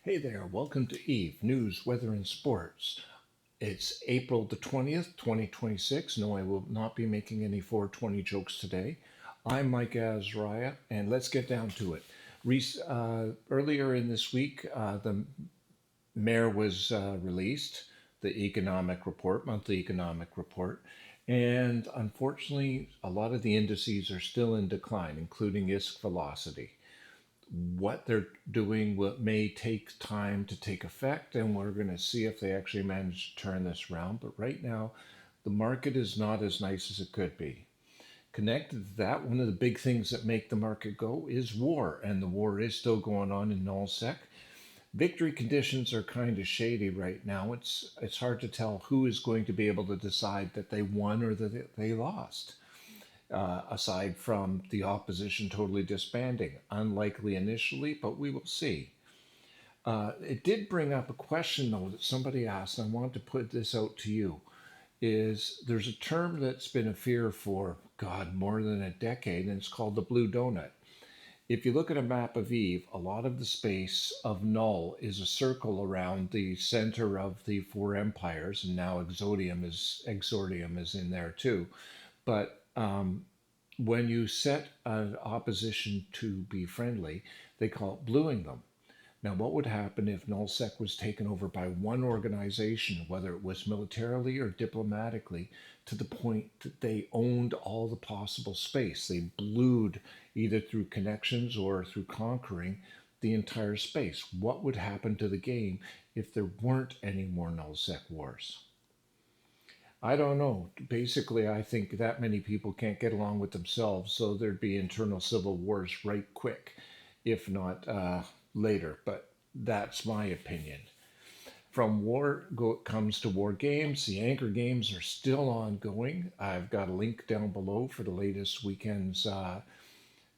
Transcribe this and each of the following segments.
Hey there, welcome to Eve News, Weather, and Sports. It's April the 20th, 2026. No, I will not be making any 420 jokes today. I'm Mike Azariah, and let's get down to it. Earlier in this week, the mayor was released, the economic report, monthly economic report, and unfortunately, a lot of the indices are still in decline, including ISK velocity. What they're doing may take time to take effect, and we're going to see if they actually manage to turn this around. But right now, the market is not as nice as it could be. Connected to that, one of the big things that make the market go is war, and the war is still going on in nullsec. Victory conditions are kind of shady right now. It's hard to tell who is going to be able to decide that they won or that they lost, aside from the opposition totally disbanding. Unlikely initially, but we will see. It did bring up a question, though, that somebody asked, and I want to put this out to you. Is there's a term that's been a fear for, God, more than a decade, and it's called the blue donut. If you look at a map of Eve, a lot of the space of null is a circle around the center of the four empires, and now exordium is in there too. But when you set an opposition to be friendly, they call it bluing them. Now, what would happen if nullsec was taken over by one organization, whether it was militarily or diplomatically, to the point that they owned all the possible space? They blued either through connections or through conquering the entire space. What would happen to the game if there weren't any more nullsec wars? I don't know. Basically, I think that many people can't get along with themselves, so there'd be internal civil wars right quick, if not later. But that's my opinion. From comes to war games. The anchor games are still ongoing. I've got a link down below for the latest weekend's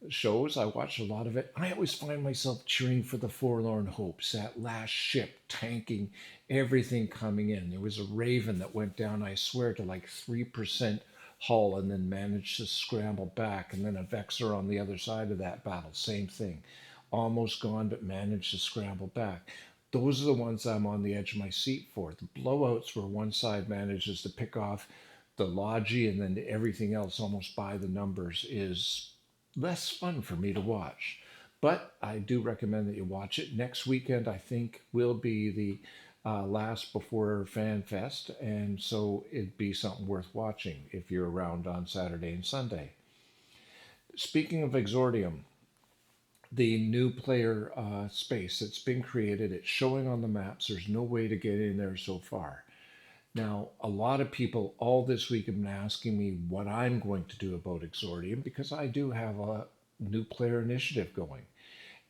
shows. I watch a lot of it. I always find myself cheering for the Forlorn Hopes, that last ship tanking everything coming in. There was a Raven that went down, I swear, to like 3% hull and then managed to scramble back. And then a Vexor on the other side of that battle, same thing. Almost gone, but managed to scramble back. Those are the ones I'm on the edge of my seat for. The blowouts where one side manages to pick off the Logi and then everything else almost by the numbers is less fun for me to watch. But I do recommend that you watch it. Next weekend, I think, will be the last before Fan Fest, and so it'd be something worth watching if you're around on Saturday and Sunday. Speaking of Exordium, the new player space that's been created, it's showing on the maps. There's no way to get in there so far. Now, a lot of people all this week have been asking me what I'm going to do about Exordium because I do have a new player initiative going.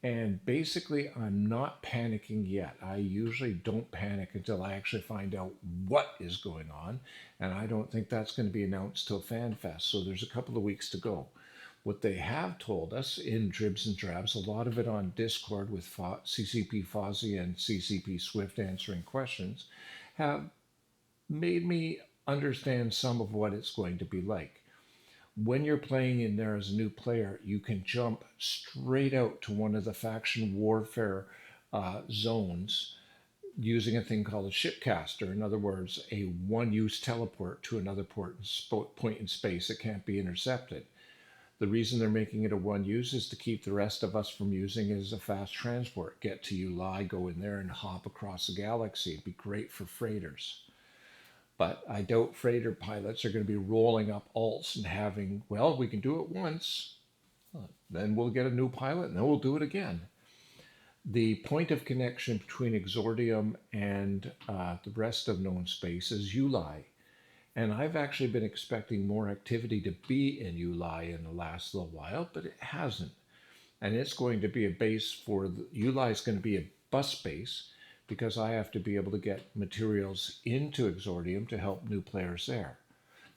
And basically, I'm not panicking yet. I usually don't panic until I actually find out what is going on. And I don't think that's going to be announced till FanFest. So there's a couple of weeks to go. What they have told us in dribs and drabs, a lot of it on Discord with CCP Fozzie and CCP Swift answering questions, have made me understand some of what it's going to be like. When you're playing in there as a new player, you can jump straight out to one of the faction warfare zones using a thing called a shipcaster. In other words, a one-use teleport to another point in space that can't be intercepted. The reason they're making it a one use is to keep the rest of us from using it as a fast transport. Get to Uli, go in there and hop across the galaxy. It'd be great for freighters. But I doubt freighter pilots are going to be rolling up alts and having, well, we can do it once, then we'll get a new pilot, and then we'll do it again. The point of connection between Exordium and the rest of known space is Uli. And I've actually been expecting more activity to be in Uli in the last little while, but it hasn't. And it's going to be a base for, Uli is going to be a bus base because I have to be able to get materials into Exordium to help new players there.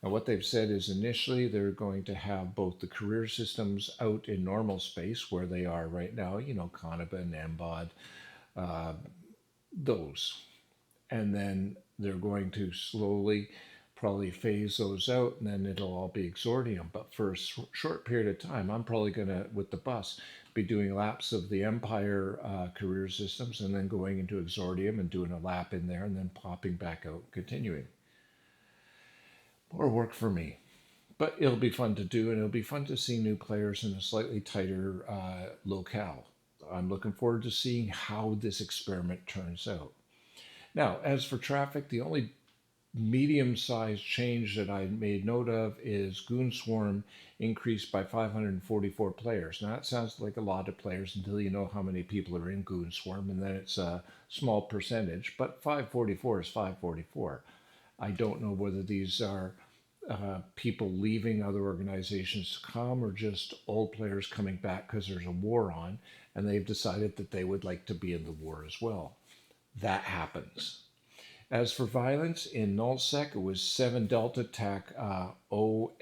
Now, what they've said is initially they're going to have both the career systems out in normal space where they are right now, you know, Connibin, Embod, those. And then they're going to slowly probably phase those out, and then it'll all be exordium. But for a short period of time, I'm probably going to, with the bus, be doing laps of the Empire career systems and then going into exordium and doing a lap in there and then popping back out, continuing. More work for me. But it'll be fun to do, and it'll be fun to see new players in a slightly tighter locale. I'm looking forward to seeing how this experiment turns out. Now, as for traffic, the only medium-sized change that I made note of is Goon Swarm increased by 544 players. Now, that sounds like a lot of players until you know how many people are in Goon Swarm, and then it's a small percentage, but 544 is 544. I don't know whether these are people leaving other organizations to come or just old players coming back because there's a war on and they've decided that they would like to be in the war as well. That happens. As for violence, in Nullsec, it was 7 Delta TAC O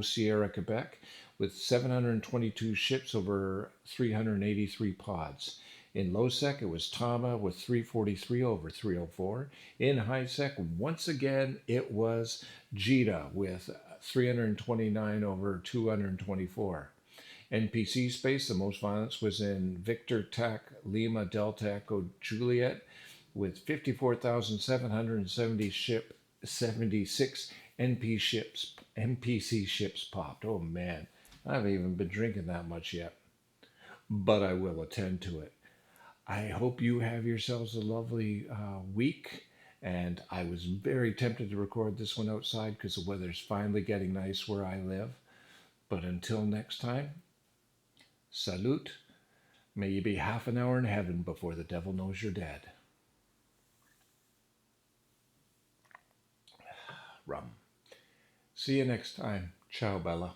Sierra Quebec with 722 ships over 383 pods. In Lowsec, it was Tama with 343 over 304. In Highsec, once again, it was Jita with 329 over 224. NPC space, the most violence was in Victor TAC Lima Delta Echo Juliet with 54,776 NPC ships popped. Oh man, I haven't even been drinking that much yet, but I will attend to it. I hope you have yourselves a lovely week. And I was very tempted to record this one outside because the weather's finally getting nice where I live. But until next time, salute. May you be half an hour in heaven before the devil knows you're dead. Rum. See you next time. Ciao, Bella.